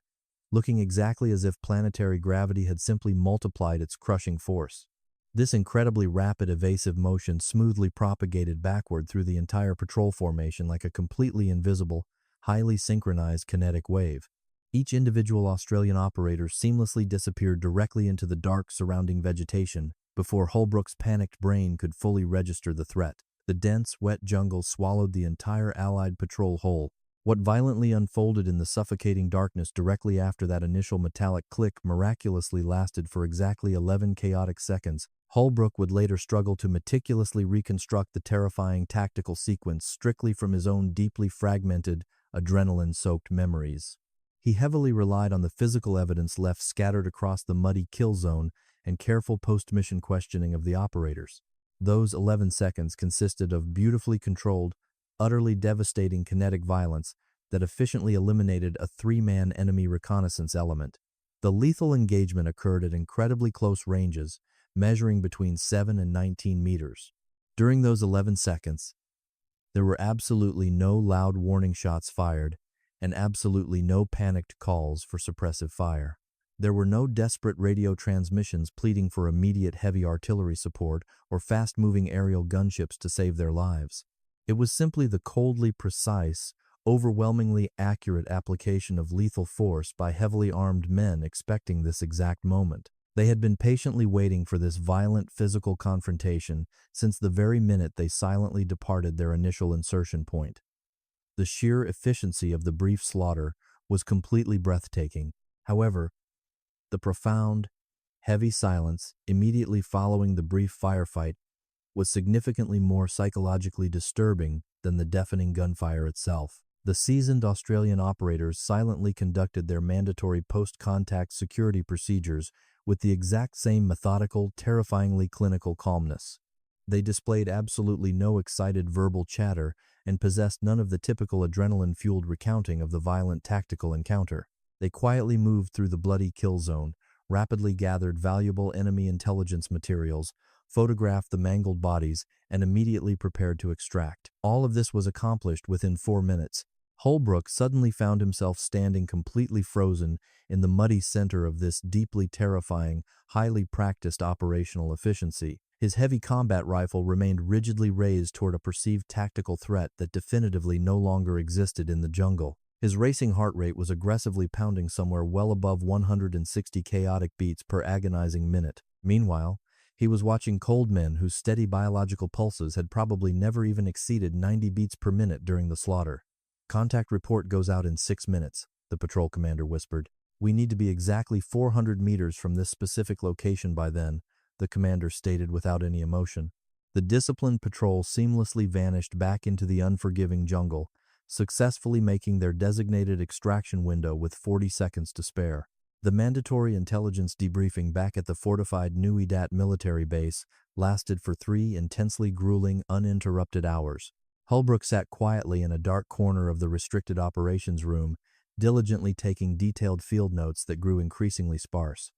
looking exactly as if planetary gravity had simply multiplied its crushing force. This incredibly rapid evasive motion smoothly propagated backward through the entire patrol formation like a completely invisible, highly synchronized kinetic wave. Each individual Australian operator seamlessly disappeared directly into the dark surrounding vegetation before Holbrook's panicked brain could fully register the threat. The dense, wet jungle swallowed the entire Allied patrol whole. What violently unfolded in the suffocating darkness directly after that initial metallic click miraculously lasted for exactly 11 chaotic seconds. Holbrook would later struggle to meticulously reconstruct the terrifying tactical sequence strictly from his own deeply fragmented, adrenaline-soaked memories. He heavily relied on the physical evidence left scattered across the muddy kill zone and careful post-mission questioning of the operators. Those 11 seconds consisted of beautifully controlled, utterly devastating kinetic violence that efficiently eliminated a 3-man enemy reconnaissance element. The lethal engagement occurred at incredibly close ranges, measuring between 7 and 19 meters. During those 11 seconds, there were absolutely no loud warning shots fired and absolutely no panicked calls for suppressive fire. There were no desperate radio transmissions pleading for immediate heavy artillery support or fast-moving aerial gunships to save their lives. It was simply the coldly precise, overwhelmingly accurate application of lethal force by heavily armed men expecting this exact moment. They had been patiently waiting for this violent physical confrontation since the very minute they silently departed their initial insertion point. The sheer efficiency of the brief slaughter was completely breathtaking. However, the profound, heavy silence immediately following the brief firefight was significantly more psychologically disturbing than the deafening gunfire itself. The seasoned Australian operators silently conducted their mandatory post-contact security procedures with the exact same methodical, terrifyingly clinical calmness. They displayed absolutely no excited verbal chatter and possessed none of the typical adrenaline-fueled recounting of the violent tactical encounter. They quietly moved through the bloody kill zone, rapidly gathered valuable enemy intelligence materials, photographed the mangled bodies, and immediately prepared to extract. All of this was accomplished within 4 minutes. Holbrook suddenly found himself standing completely frozen in the muddy center of this deeply terrifying, highly practiced operational efficiency. His heavy combat rifle remained rigidly raised toward a perceived tactical threat that definitively no longer existed in the jungle. His racing heart rate was aggressively pounding somewhere well above 160 chaotic beats per agonizing minute. Meanwhile, he was watching cold men whose steady biological pulses had probably never even exceeded 90 beats per minute during the slaughter. "Contact report goes out in 6 minutes, the patrol commander whispered. "We need to be exactly 400 meters from this specific location by then," the commander stated without any emotion. The disciplined patrol seamlessly vanished back into the unforgiving jungle, successfully making their designated extraction window with 40 seconds to spare. The mandatory intelligence debriefing back at the fortified Nui Dat military base lasted for 3 intensely grueling, uninterrupted hours. Holbrook sat quietly in a dark corner of the restricted operations room, diligently taking detailed field notes that grew increasingly sparse.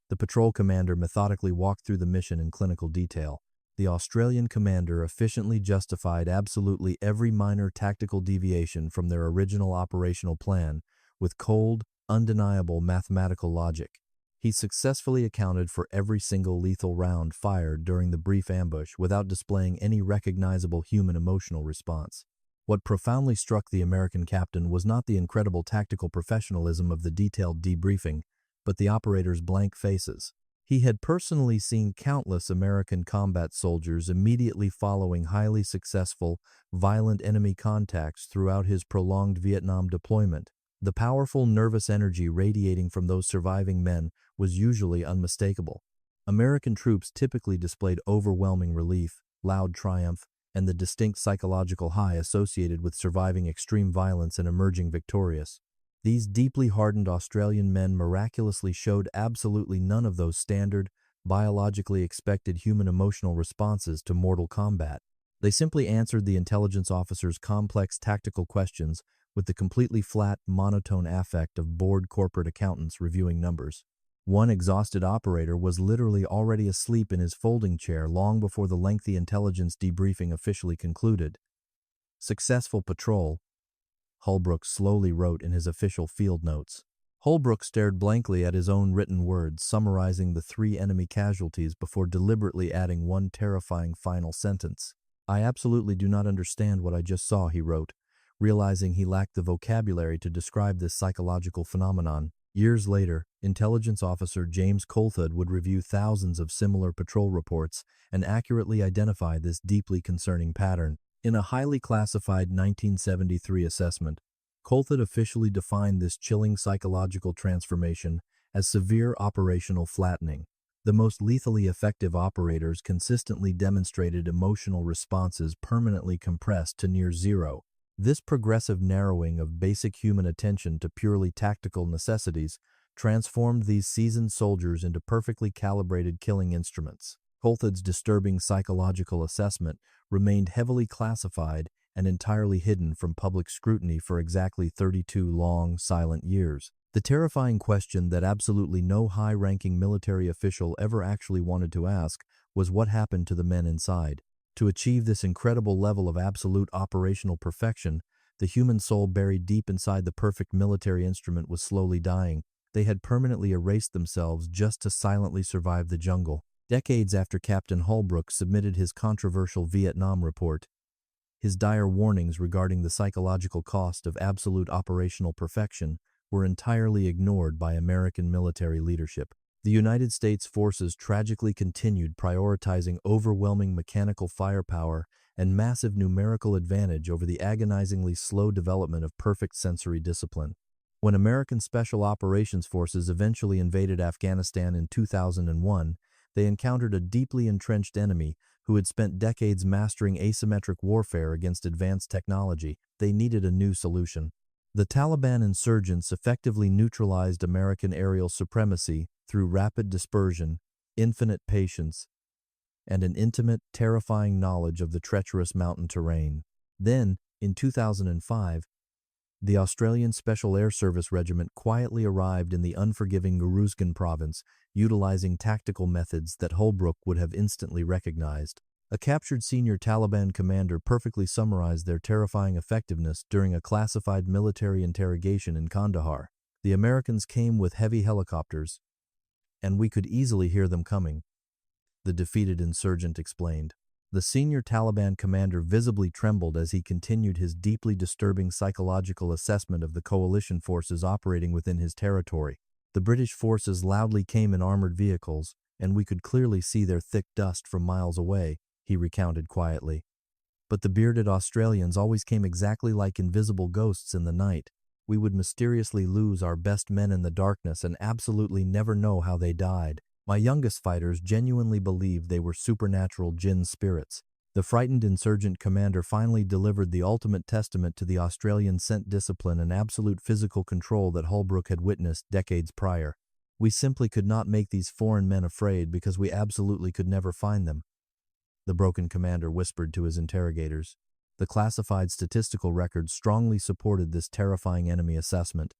The patrol commander methodically walked through the mission in clinical detail. The Australian commander efficiently justified absolutely every minor tactical deviation from their original operational plan with cold, undeniable mathematical logic. He successfully accounted for every single lethal round fired during the brief ambush without displaying any recognizable human emotional response. What profoundly struck the American captain was not the incredible tactical professionalism of the detailed debriefing, but the operators' blank faces. He had personally seen countless American combat soldiers immediately following highly successful, violent enemy contacts throughout his prolonged Vietnam deployment. The powerful nervous energy radiating from those surviving men was usually unmistakable. American troops typically displayed overwhelming relief, loud triumph, and the distinct psychological high associated with surviving extreme violence and emerging victorious. These deeply hardened Australian men miraculously showed absolutely none of those standard, biologically expected human emotional responses to mortal combat. They simply answered the intelligence officer's complex tactical questions with the completely flat, monotone affect of bored corporate accountants reviewing numbers. One exhausted operator was literally already asleep in his folding chair long before the lengthy intelligence debriefing officially concluded. "Successful patrol," Holbrook slowly wrote in his official field notes. Holbrook stared blankly at his own written words, summarizing the 3 enemy casualties before deliberately adding one terrifying final sentence. "I absolutely do not understand what I just saw," he wrote, realizing he lacked the vocabulary to describe this psychological phenomenon. Years later, intelligence officer James Colthud would review thousands of similar patrol reports and accurately identify this deeply concerning pattern. In a highly classified 1973 assessment, Colthud officially defined this chilling psychological transformation as severe operational flattening. The most lethally effective operators consistently demonstrated emotional responses permanently compressed to near zero. This progressive narrowing of basic human attention to purely tactical necessities transformed these seasoned soldiers into perfectly calibrated killing instruments. Colthud's disturbing psychological assessment remained heavily classified and entirely hidden from public scrutiny for exactly 32 long, silent years. The terrifying question that absolutely no high-ranking military official ever actually wanted to ask was what happened to the men inside. To achieve this incredible level of absolute operational perfection, the human soul buried deep inside the perfect military instrument was slowly dying. They had permanently erased themselves just to silently survive the jungle. Decades after Captain Holbrook submitted his controversial Vietnam report, His dire warnings regarding the psychological cost of absolute operational perfection were entirely ignored by American military leadership. The United States forces tragically continued prioritizing overwhelming mechanical firepower and massive numerical advantage over the agonizingly slow development of perfect sensory discipline. When American Special Operations Forces eventually invaded Afghanistan in 2001, they encountered a deeply entrenched enemy who had spent decades mastering asymmetric warfare against advanced technology. They needed a new solution. The Taliban insurgents effectively neutralized American aerial supremacy through rapid dispersion, infinite patience, and an intimate, terrifying knowledge of the treacherous mountain terrain. Then, in 2005, the Australian Special Air Service Regiment quietly arrived in the unforgiving Uruzgan province, utilizing tactical methods that Holbrook would have instantly recognized. A captured senior Taliban commander perfectly summarized their terrifying effectiveness during a classified military interrogation in Kandahar. The Americans came with heavy helicopters, and we could easily hear them coming, the defeated insurgent explained. The senior Taliban commander visibly trembled as he continued his deeply disturbing psychological assessment of the coalition forces operating within his territory. The British forces loudly came in armored vehicles, and we could clearly see their thick dust from miles away, he recounted quietly. But the bearded Australians always came exactly like invisible ghosts in the night. We would mysteriously lose our best men in the darkness and absolutely never know how they died. My youngest fighters genuinely believed they were supernatural jinn spirits. The frightened insurgent commander finally delivered the ultimate testament to the Australian scent discipline and absolute physical control that Holbrook had witnessed decades prior. We simply could not make these foreign men afraid because we absolutely could never find them, the broken commander whispered to his interrogators. The classified statistical records strongly supported this terrifying enemy assessment,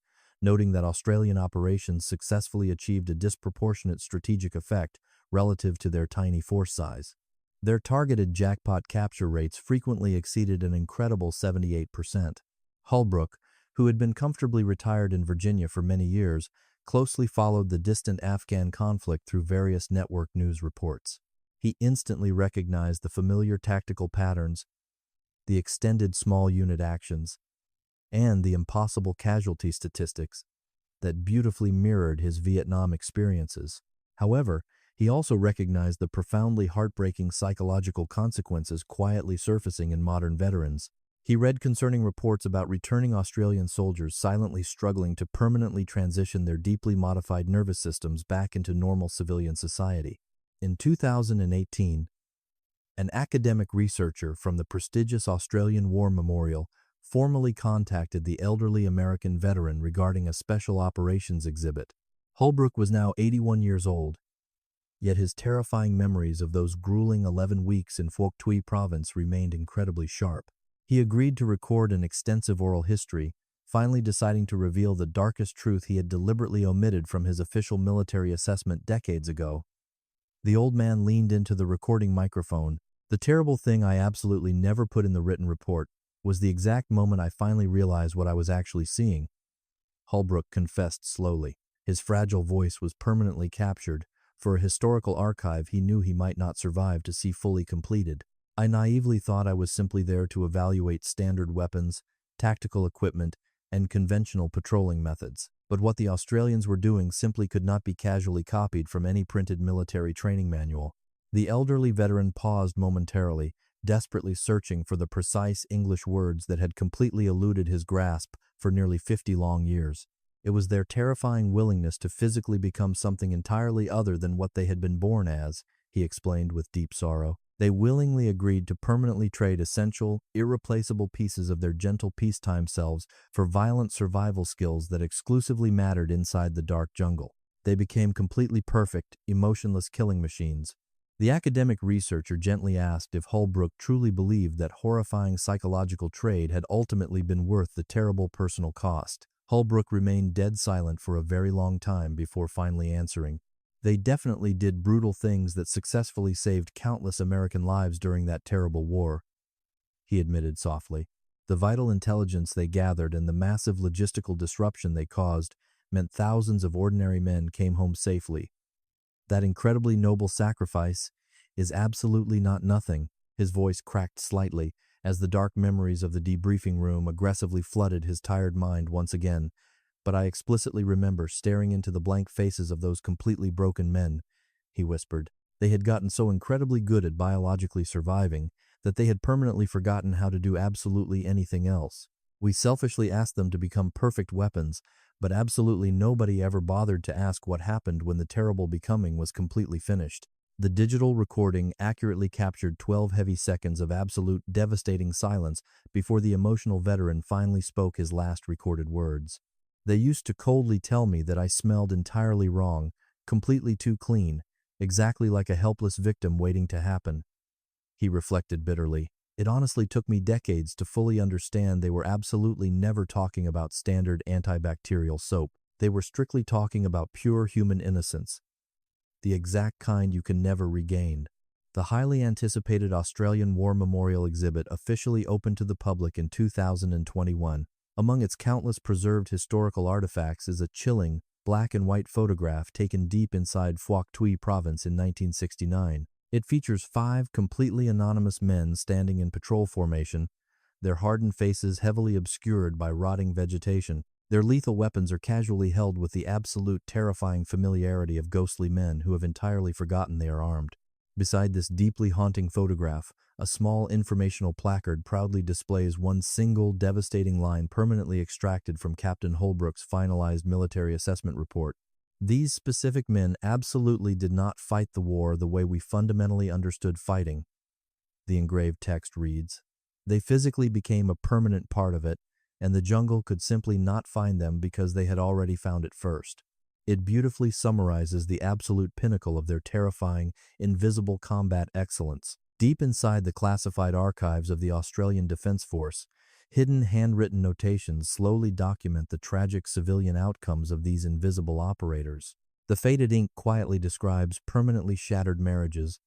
noting that Australian operations successfully achieved a disproportionate strategic effect relative to their tiny force size. Their targeted jackpot capture rates frequently exceeded an incredible 78%. Holbrook, who had been comfortably retired in Virginia for many years, closely followed the distant Afghan conflict through various network news reports. He instantly recognized the familiar tactical patterns, the extended small unit actions, and the impossible casualty statistics that beautifully mirrored his Vietnam experiences. However, he also recognized the profoundly heartbreaking psychological consequences quietly surfacing in modern veterans. He read concerning reports about returning Australian soldiers silently struggling to permanently transition their deeply modified nervous systems back into normal civilian society. In 2018, an academic researcher from the prestigious Australian War Memorial formally contacted the elderly American veteran regarding a special operations exhibit. Holbrook was now 81 years old, yet his terrifying memories of those grueling 11 weeks in Phuoc Tuy province remained incredibly sharp. He agreed to record an extensive oral history, finally deciding to reveal the darkest truth he had deliberately omitted from his official military assessment decades ago. The old man leaned into the recording microphone. The terrible thing I absolutely never put in the written report was the exact moment I finally realized what I was actually seeing, Holbrook confessed slowly. His fragile voice was permanently captured. For a historical archive he knew he might not survive to see fully completed. I naively thought I was simply there to evaluate standard weapons, tactical equipment, and conventional patrolling methods. But what the Australians were doing simply could not be casually copied from any printed military training manual. The elderly veteran paused momentarily, desperately searching for the precise English words that had completely eluded his grasp for nearly 50 long years. It was their terrifying willingness to physically become something entirely other than what they had been born as, he explained with deep sorrow. They willingly agreed to permanently trade essential, irreplaceable pieces of their gentle peacetime selves for violent survival skills that exclusively mattered inside the dark jungle. They became completely perfect, emotionless killing machines. The academic researcher gently asked if Holbrook truly believed that horrifying psychological trade had ultimately been worth the terrible personal cost. Holbrook remained dead silent for a very long time before finally answering. They definitely did brutal things that successfully saved countless American lives during that terrible war, he admitted softly. The vital intelligence they gathered and the massive logistical disruption they caused meant thousands of ordinary men came home safely. That incredibly noble sacrifice is absolutely not nothing. His voice cracked slightly as the dark memories of the debriefing room aggressively flooded his tired mind once again. "But I explicitly remember staring into the blank faces of those completely broken men," he whispered. They had gotten so incredibly good at biologically surviving that they had permanently forgotten how to do absolutely anything else. We selfishly asked them to become perfect weapons, but absolutely nobody ever bothered to ask what happened when the terrible becoming was completely finished. The digital recording accurately captured 12 heavy seconds of absolute devastating silence before the emotional veteran finally spoke his last recorded words. "They used to coldly tell me that I smelled entirely wrong, completely too clean, exactly like a helpless victim waiting to happen," he reflected bitterly. "It honestly took me decades to fully understand they were absolutely never talking about standard antibacterial soap. They were strictly talking about pure human innocence, the exact kind you can never regain." The highly anticipated Australian War Memorial exhibit officially opened to the public in 2021. Among its countless preserved historical artifacts is a chilling, black and white photograph taken deep inside Phuoc Tuy province in 1969. It features 5 completely anonymous men standing in patrol formation, their hardened faces heavily obscured by rotting vegetation. Their lethal weapons are casually held with the absolute terrifying familiarity of ghostly men who have entirely forgotten they are armed. Beside this deeply haunting photograph, a small informational placard proudly displays one single devastating line permanently extracted from Captain Holbrook's finalized military assessment report. "These specific men absolutely did not fight the war the way we fundamentally understood fighting," the engraved text reads. "They physically became a permanent part of it, and the jungle could simply not find them because they had already found it first." It beautifully summarizes the absolute pinnacle of their terrifying, invisible combat excellence. Deep inside the classified archives of the Australian Defence Force, hidden handwritten notations slowly document the tragic civilian outcomes of these invisible operators. The faded ink quietly describes permanently shattered marriages,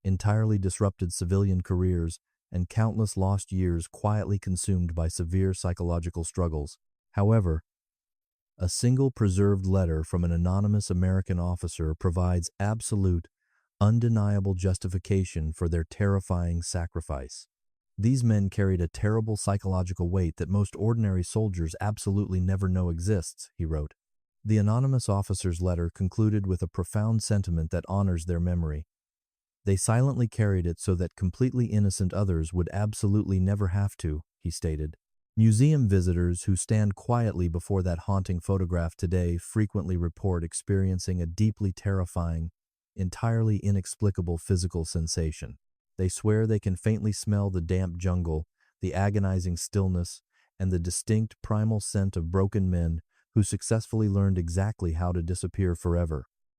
entirely disrupted civilian careers, and countless lost years quietly consumed by severe psychological struggles. However, a single preserved letter from an anonymous American officer provides absolute, undeniable justification for their terrifying sacrifice. "These men carried a terrible psychological weight that most ordinary soldiers absolutely never know exists," he wrote. The anonymous officer's letter concluded with a profound sentiment that honors their memory. "They silently carried it so that completely innocent others would absolutely never have to," he stated. Museum visitors who stand quietly before that haunting photograph today frequently report experiencing a deeply terrifying, entirely inexplicable physical sensation. They swear they can faintly smell the damp jungle, the agonizing stillness, and the distinct primal scent of broken men who successfully learned exactly how to disappear forever.